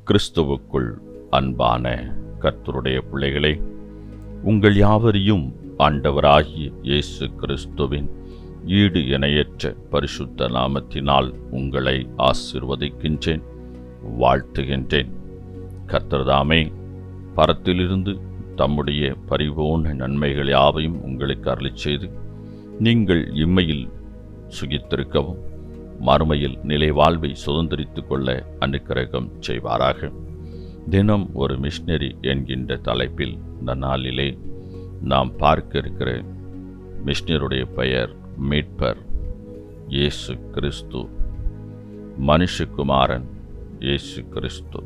கிறிஸ்துவுக்குள் அன்பான கர்த்தருடைய பிள்ளைகளே, உங்கள் யாவரையும் ஆண்டவராகிய இயேசு கிறிஸ்துவின் ஈடு இணையற்ற பரிசுத்த நாமத்தினால் உங்களை ஆசீர்வதிக்கின்றேன், வாழ்த்துகின்றேன். கர்த்தர்தாமே பரத்திலிருந்து தம்முடைய பரிபூர்ண நன்மைகள் யாவையும் உங்களுக்கு அருளிச் செய்து நீங்கள் இம்மையில் சுகித்திருக்கவும் மறுமையில் நிலை வாழ்வை சுதந்திரித்துக் கொள்ள அனுக்கிரகம் செய்வாராக. தினம் ஒரு மிஷனரி என்கின்ற தலைப்பில் இந்த நாளிலே நாம் பார்க்க இருக்கிற மிஷனருடைய பெயர் மீட்பர் இயேசு கிறிஸ்து, மனுஷகுமாரன் இயேசு கிறிஸ்து,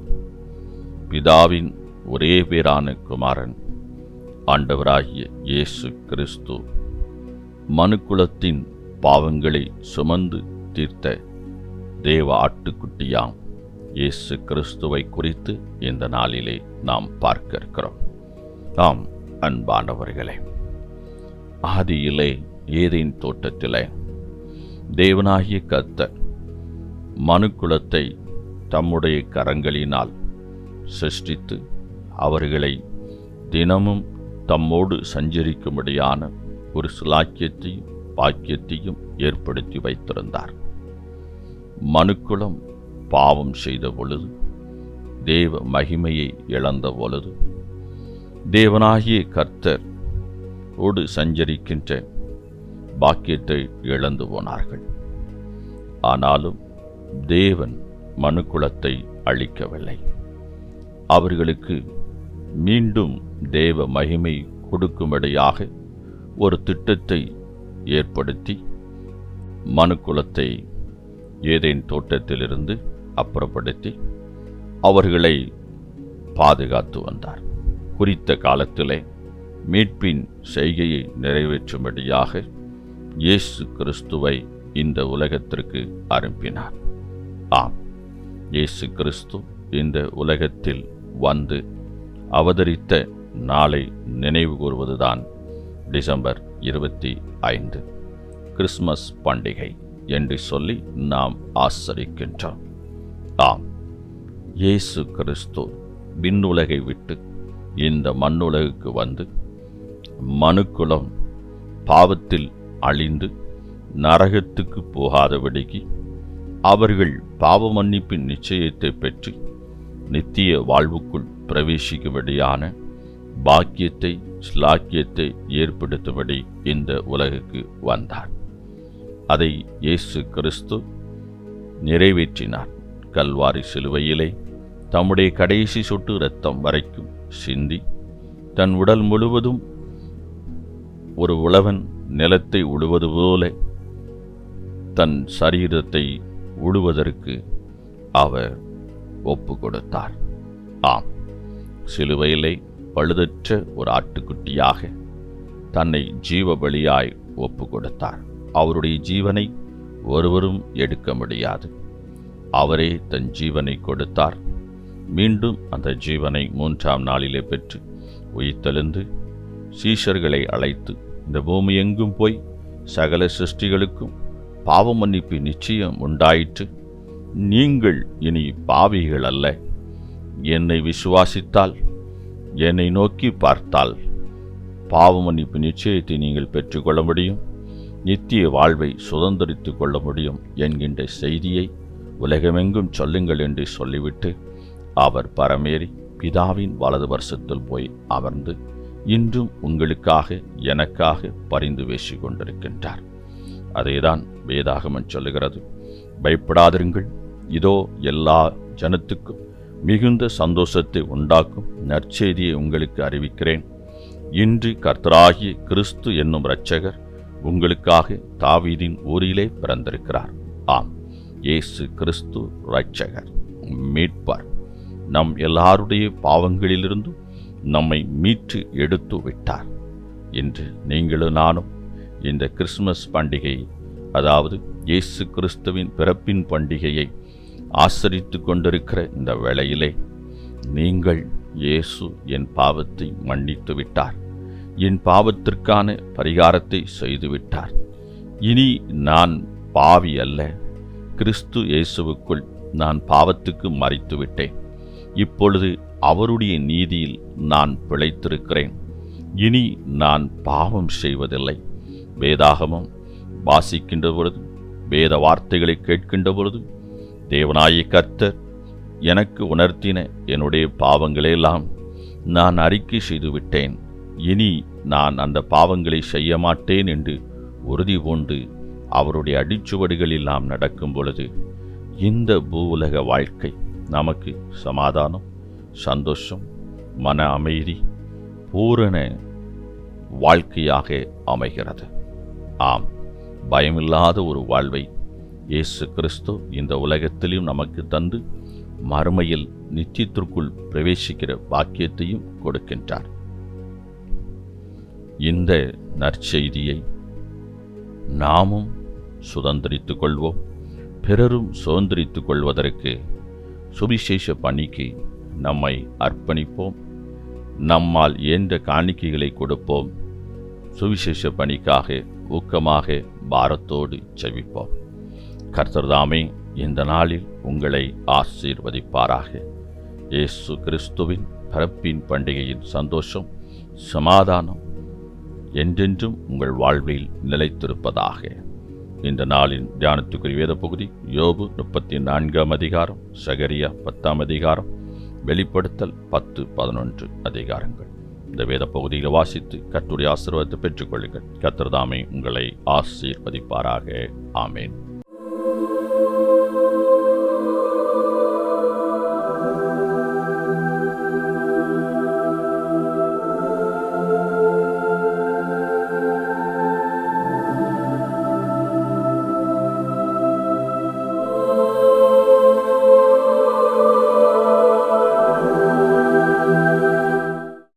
பிதாவின் ஒரே பேரான குமாரன் ஆண்டவராகிய இயேசு கிறிஸ்து, மனுக்குலத்தின் பாவங்களை சுமந்து தீர்த்த தேவ ஆட்டுக்குட்டியாம் இயேசு கிறிஸ்துவை குறித்து இந்த நாளிலே நாம் பார்க்க இருக்கிறோம். ஆம் அன்பானவர்களே, ஆதியிலே ஏதேன் தோட்டத்திலே தேவனாகிய கர்த்தர் மனுக்குலத்தை தம்முடைய கரங்களினால் சிருஷ்டித்து அவர்களை தினமும் தம்மோடு சஞ்சரிக்கும்படியான ஒரு சுலாக்கியத்தையும் பாக்கியத்தையும் ஏற்படுத்தி வைத்திருந்தார். மனுக்குலம் பாவம் செய்த பொழுது, தேவ மகிமையை இழந்த பொழுது, தேவனாகிய கர்த்தர் ஓடு சஞ்சரிக்கின்ற பாக்கியத்தை இழந்து போனார்கள். ஆனாலும் தேவன் மனுக்குலத்தை அழிக்கவில்லை. அவர்களுக்கு மீண்டும் தேவ மகிமை கொடுக்கும்படியாக ஒரு திட்டத்தை ஏற்படுத்தி மனுக்குலத்தை ஏதேன் தோட்டத்திலிருந்து அப்புறப்படுத்தி அவர்களை பாதுகாத்து வந்தார். குறித்த காலத்திலே மீட்பின் செய்கையை நிறைவேற்றும்படியாக இயேசு கிறிஸ்துவை இந்த உலகத்திற்கு அனுப்பினார். ஆம், இயேசு கிறிஸ்து இந்த உலகத்தில் வந்து அவதரித்த நாளை நினைவு கூறுவதுதான் டிசம்பர் 25 கிறிஸ்மஸ் பண்டிகை என்று சொல்லி நாம் ஆசரிக்கின்றோம். ஆம், இயேசு கிறிஸ்து விண்ணுலகை விட்டு இந்த மண்ணுலகுக்கு வந்து மனுக்குலம் பாவத்தில் அழிந்து நரகத்துக்கு போகாதபடிக்கு அவர்கள் பாவ மன்னிப்பின் நிச்சயத்தை பெற்று நித்திய வாழ்வுக்குள் பிரவேசிக்கும்படியான பாக்கியத்தை ஸ்லாக்கியத்தை ஏற்படுத்தும்படி இந்த உலகுக்கு வந்தார். அதை இயேசு கிறிஸ்து நிறைவேற்றினார். கல்வாரி சிலுவையிலே தம்முடைய கடைசி சொட்டு இரத்தம் வரைக்கும் சிந்தி தன் உடல் முழுவதும் ஒரு உழவன் நிலத்தை உழுவது போல தன் சரீரத்தை உழுவதற்கு அவர் ஒப்பு கொடுத்தார். ஆம், சிலுவையிலே பழுதற்ற ஒரு ஆட்டுக்குட்டியாக தன்னை ஜீவ பலியாய் ஒப்பு கொடுத்தார். அவருடைய ஜீவனை ஒருவரும் எடுக்க முடியாது. அவரே தன் ஜீவனை கொடுத்தார். மீண்டும் அந்த ஜீவனை 3ஆம் நாளிலே பெற்று உயிர்த்தெழுந்து சீஷர்களை அழைத்து இந்த பூமி எங்கும் போய் சகல சிருஷ்டிகளுக்கும் பாவ மன்னிப்பு நிச்சயம் உண்டாயிற்று. நீங்கள் இனி பாவிகள் அல்ல. என்னை விசுவாசித்தால், என்னை நோக்கி பார்த்தால் பாவ மன்னிப்பு நிச்சயத்தை நீங்கள் பெற்றுக்கொள்ள முடியும், நித்திய வாழ்வை சுதந்திரித்துக் கொள்ள முடியும் என்கின்ற செய்தியை உலகமெங்கும் சொல்லுங்கள் என்று சொல்லிவிட்டு அவர் பரமேறி பிதாவின் வலது வருஷத்தில் போய் அமர்ந்து இன்றும் உங்களுக்காக எனக்காக பரிந்து பேசிக் கொண்டிருக்கின்றார். அதேதான் வேதாகமம் சொல்லுகிறது. பயப்படாதிருங்கள், இதோ எல்லா ஜனத்துக்கும் மிகுந்த சந்தோஷத்தை உண்டாக்கும் நற்செய்தியை உங்களுக்கு அறிவிக்கிறேன். இன்று கர்த்தராகிய கிறிஸ்து என்னும் இரட்சகர் உங்களுக்காக தாவீதின் ஊரிலே பிறந்திருக்கிறார். ஆம், இயேசு கிறிஸ்து இரட்சகர், மீட்பர். நம் எல்லாருடைய பாவங்களிலிருந்தும் நம்மை மீட்டு எடுத்து விட்டார். இன்று நீங்களும் நானும் இந்த கிறிஸ்மஸ் பண்டிகை, அதாவது இயேசு கிறிஸ்துவின் பிறப்பின் பண்டிகையை ஆசரித்து கொண்டிருக்கிற இந்த வேளையிலே நீங்கள் இயேசு என் பாவத்தை மன்னித்து விட்டார், என் பாவத்திற்கான பரிகாரத்தை செய்துவிட்டார், இனி நான் பாவி அல்ல, கிறிஸ்து இயேசுவுக்குள் நான் பாவத்துக்கு மரித்து விட்டேன், இப்பொழுது அவருடைய நீதியில் நான் பிழைத்திருக்கிறேன். இனி நான் பாவம் செய்வதில்லை. வேதாகமம் வாசிக்கின்ற பொழுது, வேத வார்த்தைகளை கேட்கின்ற பொழுது, தேவனாகிய கர்த்தர் எனக்கு உணர்த்தின என்னுடைய பாவங்களையெல்லாம் நான் அறிக்கை செய்துவிட்டேன். இனி நான் அந்த பாவங்களை செய்ய மாட்டேன் என்று உறுதி பூண்டு அவருடைய அடிச்சுவடுகளில் நாம் நடக்கும் பொழுது இந்த பூவுலக வாழ்க்கை நமக்கு சமாதானம், சந்தோஷம், மன அமைதி, பூரண வாழ்க்கையாக அமைகிறது. ஆம், பயமில்லாத ஒரு வாழ்வை இயேசு கிறிஸ்து இந்த உலகத்திலும் நமக்கு தந்து மறுமையில் நித்தியத்திற்குள் பிரவேசிக்கிற பாக்கியத்தையும் கொடுக்கின்றார். இந்த நற்செய்தியை நாமும் சுதந்திரித்துக் கொள்வோம். பிறரும் சுதந்திரித்துக் கொள்வதற்கு சுவிசேஷ பணிக்கு நம்மை அர்ப்பணிப்போம். நம்மால் இயன்ற காணிக்கைகளை கொடுப்போம். சுவிசேஷ பணிக்காக ஊக்கமாக பாரத்தோடு செவிப்போம். கர்த்தர்தாமே இந்த நாளில் உங்களை ஆசீர்வதிப்பாராக. இயேசு கிறிஸ்துவின் பிறப்பின் பண்டிகையின் சந்தோஷம், சமாதானம் என்றென்றும் உங்கள் வாழ்வில் நிலைத்திருப்பதாக. இந்த நாளின் தியானத்துக்குரிய வேத பகுதி யோபு 34 அதிகாரம், சகரியா 10 அதிகாரம், வெளிப்படுத்தல் 10-11 அதிகாரங்கள். இந்த வேத பகுதியில் வாசித்து கர்த்தருடைய ஆசீர்வாதத்தை பெற்றுக்கொள்ளுங்கள். கர்த்தர் தாமே உங்களை ஆசீர்வதிப்பாராக. ஆமேன்.